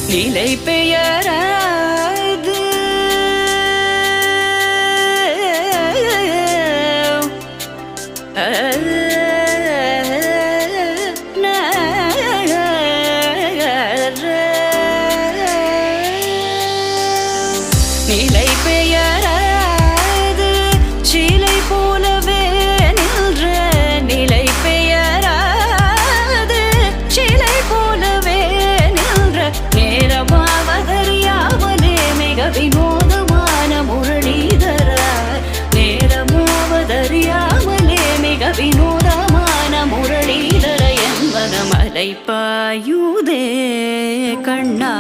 நிலை பெயராது நிலை பெயராது சிலை போலவே நின்ற நிலை பெயராது சிலை போலவே நின்ற நேரமாவதறியாமலே மிக வினோதமான முரளிதர நேரமாவதறியாமலே மிக வினோதமான முரளிதர என்பது மலை பாயுதே கண்ணா